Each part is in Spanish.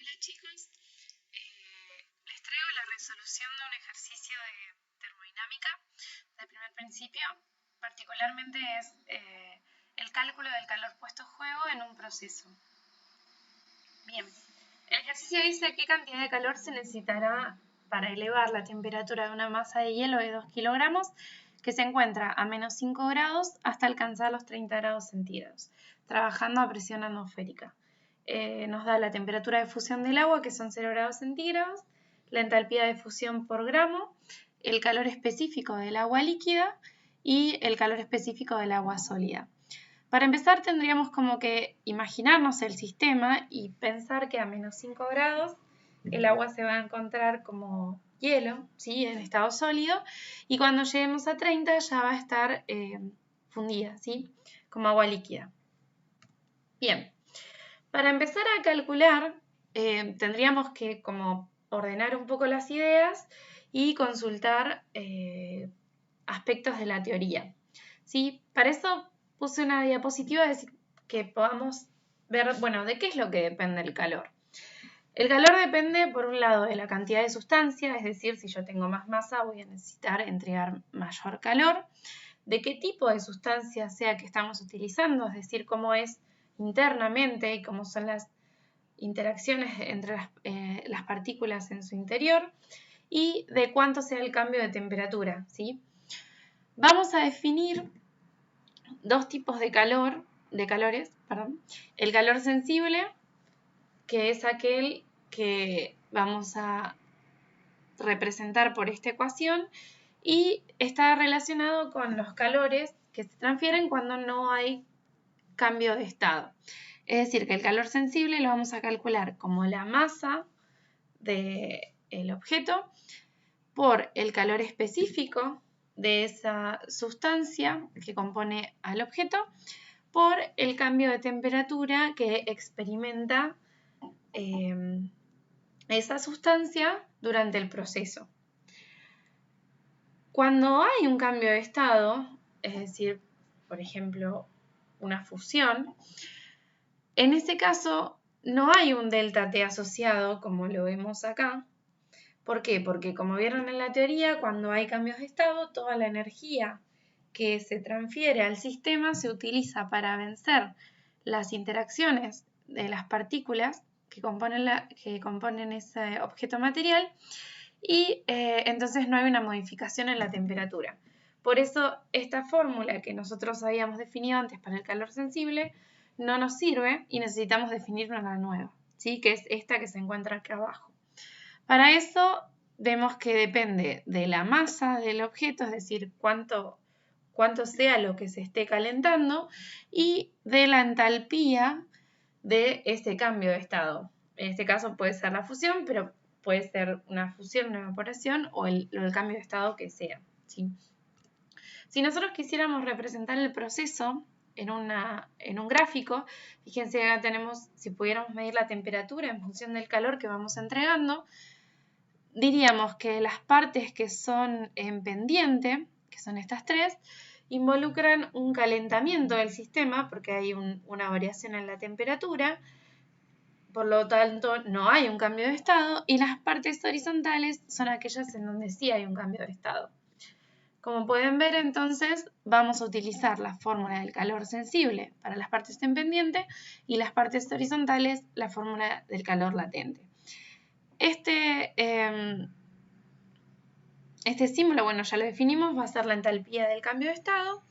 Hola chicos, les traigo la resolución de un ejercicio de termodinámica de primer principio, particularmente es el cálculo del calor puesto en juego en un proceso. Bien, el ejercicio dice qué cantidad de calor se necesitará para elevar la temperatura de una masa de hielo de 2 kilogramos que se encuentra a menos 5 grados hasta alcanzar los 30 grados centígrados, trabajando a presión atmosférica. Nos da la temperatura de fusión del agua, que son 0 grados centígrados, la entalpía de fusión por gramo, el calor específico del agua líquida y el calor específico del agua sólida. Para empezar tendríamos como que imaginarnos el sistema y pensar que a menos 5 grados el agua se va a encontrar como hielo, ¿sí? En estado sólido, y cuando lleguemos a 30 ya va a estar fundida, ¿sí? Como agua líquida. Bien. Para empezar a calcular, tendríamos que como ordenar un poco las ideas y consultar aspectos de la teoría. ¿Sí? Para eso puse una diapositiva que podamos ver, bueno, de qué es lo que depende el calor. El calor depende, por un lado, de la cantidad de sustancia, es decir, si yo tengo más masa voy a necesitar entregar mayor calor, de qué tipo de sustancia sea que estamos utilizando, es decir, cómo es internamente y cómo son las interacciones entre las partículas en su interior y de cuánto sea el cambio de temperatura, ¿sí? Vamos a definir dos tipos de calores. El calor sensible, que es aquel que vamos a representar por esta ecuación, y está relacionado con los calores que se transfieren cuando no hay cambio de estado. Es decir, que el calor sensible lo vamos a calcular como la masa del objeto por el calor específico de esa sustancia que compone al objeto por el cambio de temperatura que experimenta esa sustancia durante el proceso. Cuando hay un cambio de estado, es decir, por ejemplo, una fusión, en ese caso no hay un delta T asociado como lo vemos acá. ¿Por qué? Porque como vieron en la teoría, cuando hay cambios de estado, toda la energía que se transfiere al sistema se utiliza para vencer las interacciones de las partículas que componen ese objeto material y entonces no hay una modificación en la temperatura. Por eso esta fórmula que nosotros habíamos definido antes para el calor sensible no nos sirve y necesitamos definir una nueva, ¿sí? Que es esta que se encuentra acá abajo. Para eso vemos que depende de la masa del objeto, es decir, cuánto sea lo que se esté calentando, y de la entalpía de ese cambio de estado. En este caso puede ser la fusión, pero puede ser una fusión, una evaporación o el cambio de estado que sea, ¿sí? Si nosotros quisiéramos representar el proceso en un gráfico, fíjense, acá tenemos, si pudiéramos medir la temperatura en función del calor que vamos entregando, diríamos que las partes que son en pendiente, que son estas tres, involucran un calentamiento del sistema porque hay una variación en la temperatura, por lo tanto no hay un cambio de estado, y las partes horizontales son aquellas en donde sí hay un cambio de estado. Como pueden ver, entonces vamos a utilizar la fórmula del calor sensible para las partes en pendiente y las partes horizontales la fórmula del calor latente. Este símbolo, bueno, ya lo definimos, va a ser la entalpía del cambio de estado.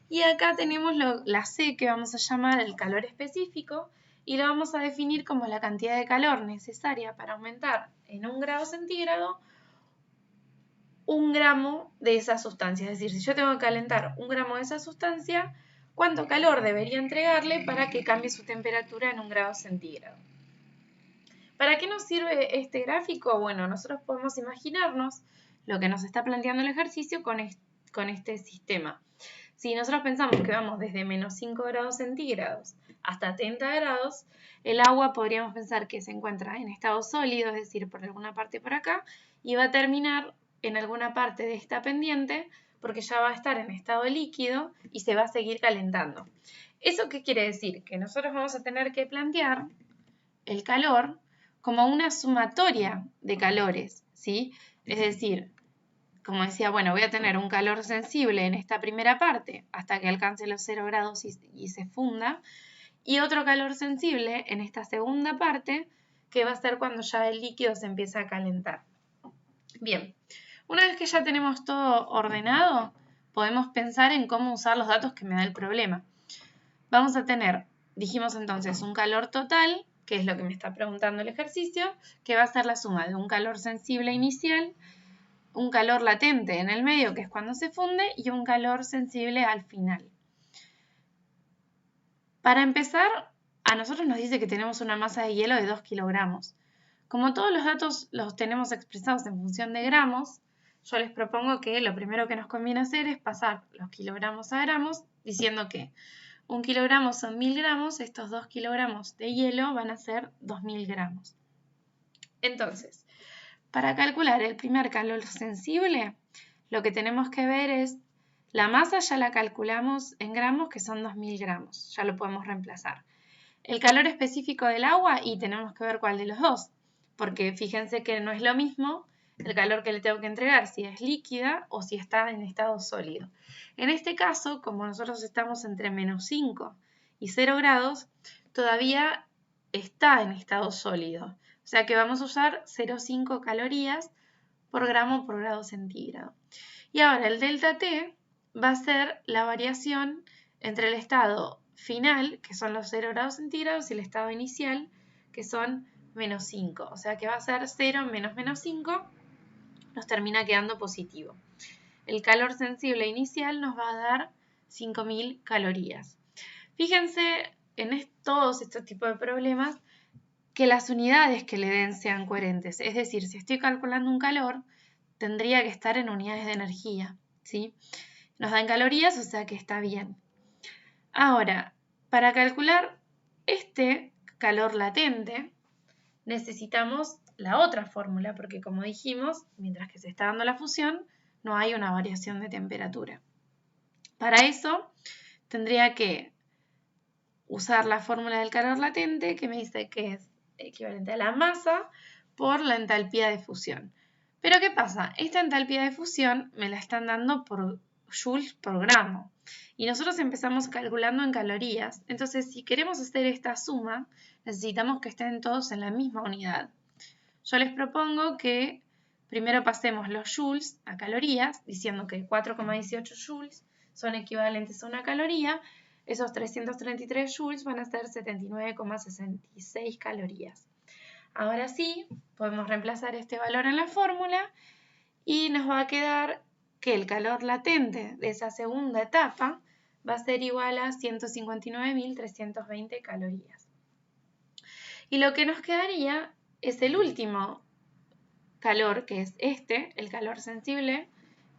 Y acá tenemos la C, que vamos a llamar el calor específico, y lo vamos a definir como la cantidad de calor necesaria para aumentar en 1 grado centígrado 1 gramo de esa sustancia. Es decir, si yo tengo que calentar 1 gramo de esa sustancia, ¿cuánto calor debería entregarle para que cambie su temperatura en 1 grado centígrado? ¿Para qué nos sirve este gráfico? Bueno, nosotros podemos imaginarnos lo que nos está planteando el ejercicio con este sistema. Si nosotros pensamos que vamos desde menos 5 grados centígrados hasta 30 grados, el agua podríamos pensar que se encuentra en estado sólido, es decir, por alguna parte por acá, y va a terminar en alguna parte de esta pendiente porque ya va a estar en estado líquido y se va a seguir calentando. ¿Eso qué quiere decir? Que nosotros vamos a tener que plantear el calor como una sumatoria de calores, ¿sí? Es decir, como decía, bueno, voy a tener un calor sensible en esta primera parte hasta que alcance los 0 grados y se funda, y otro calor sensible en esta segunda parte que va a ser cuando ya el líquido se empieza a calentar. Bien, una vez que ya tenemos todo ordenado, podemos pensar en cómo usar los datos que me da el problema. Vamos a tener, dijimos entonces, un calor total, que es lo que me está preguntando el ejercicio, que va a ser la suma de un calor sensible inicial, un calor latente en el medio, que es cuando se funde, y un calor sensible al final. Para empezar, a nosotros nos dice que tenemos una masa de hielo de 2 kilogramos. Como todos los datos los tenemos expresados en función de gramos, yo les propongo que lo primero que nos conviene hacer es pasar los kilogramos a gramos, diciendo que 1 kilogramo son 1000 gramos, estos 2 kilogramos de hielo van a ser 2000 gramos. Entonces, para calcular el primer calor sensible, lo que tenemos que ver es, la masa ya la calculamos en gramos, que son 2000 gramos, ya lo podemos reemplazar. El calor específico del agua, y tenemos que ver cuál de los dos, porque fíjense que no es lo mismo el calor que le tengo que entregar si es líquida o si está en estado sólido. En este caso, como nosotros estamos entre menos 5 y 0 grados, todavía está en estado sólido. O sea que vamos a usar 0,5 calorías por grado centígrado. Y ahora el delta T va a ser la variación entre el estado final, que son los 0 grados centígrados, y el estado inicial, que son menos 5. O sea que va a ser 0 menos menos 5, nos termina quedando positivo. El calor sensible inicial nos va a dar 5000 calorías. Fíjense en todos estos tipos de problemas que las unidades que le den sean coherentes. Es decir, si estoy calculando un calor, tendría que estar en unidades de energía, ¿sí? Nos dan calorías, o sea que está bien. Ahora, para calcular este calor latente, necesitamos la otra fórmula, porque como dijimos, mientras que se está dando la fusión, no hay una variación de temperatura. Para eso, tendría que usar la fórmula del calor latente, que me dice que es equivalente a la masa por la entalpía de fusión. Pero ¿qué pasa? Esta entalpía de fusión me la están dando por joules por gramo. Y nosotros empezamos calculando en calorías. Entonces, si queremos hacer esta suma, necesitamos que estén todos en la misma unidad. Yo les propongo que primero pasemos los joules a calorías, diciendo que 4,18 joules son equivalentes a una caloría. Esos 333 joules van a ser 79,66 calorías. Ahora sí, podemos reemplazar este valor en la fórmula y nos va a quedar que el calor latente de esa segunda etapa va a ser igual a 159.320 calorías. Y lo que nos quedaría es el último calor, que es el calor sensible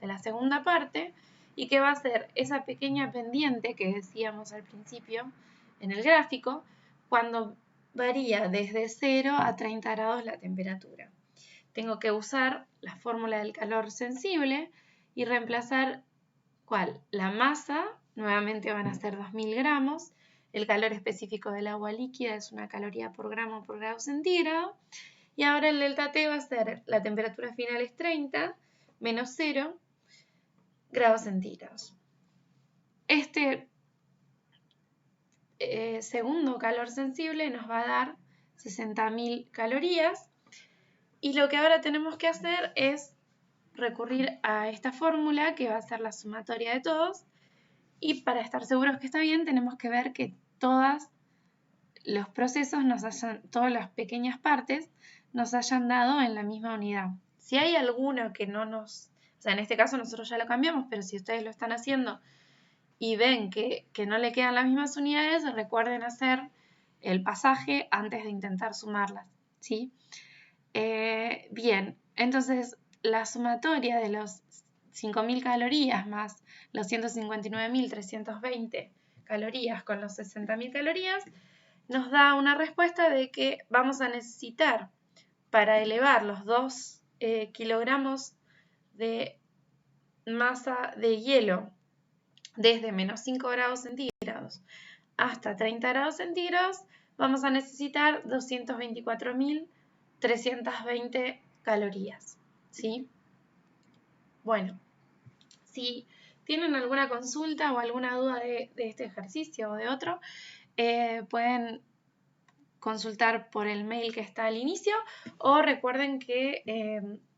de la segunda parte, y que va a ser esa pequeña pendiente que decíamos al principio en el gráfico, cuando varía desde 0 a 30 grados la temperatura. Tengo que usar la fórmula del calor sensible y reemplazar ¿cuál? La masa, nuevamente van a ser 2000 gramos, el calor específico del agua líquida es una caloría por gramo por grado centígrado, y ahora el delta T va a ser, la temperatura final es 30 menos 0 grados centígrados. Este segundo calor sensible nos va a dar 60.000 calorías, y lo que ahora tenemos que hacer es recurrir a esta fórmula que va a ser la sumatoria de todos, y para estar seguros que está bien tenemos que ver que todos los procesos todas las pequeñas partes nos hayan dado en la misma unidad. Si hay alguno que no nos, o sea, en este caso nosotros ya lo cambiamos, pero si ustedes lo están haciendo y ven que no le quedan las mismas unidades, recuerden hacer el pasaje antes de intentar sumarlas, ¿sí? Bien, entonces la sumatoria de los 5000 calorías más los 159.320 calorías con los 60.000 calorías nos da una respuesta de que vamos a necesitar, para elevar los 2 kilogramos de masa de hielo desde menos 5 grados centígrados hasta 30 grados centígrados, vamos a necesitar 224.000 320 calorías, ¿sí? Bueno, si tienen alguna consulta o alguna duda de este ejercicio o de otro, pueden consultar por el mail que está al inicio, o recuerden que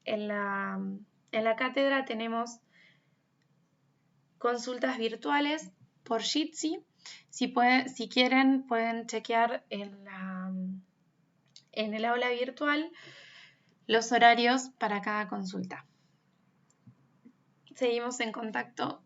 en la cátedra tenemos consultas virtuales por Jitsi. Si quieren, pueden chequear en el aula virtual los horarios para cada consulta. Seguimos en contacto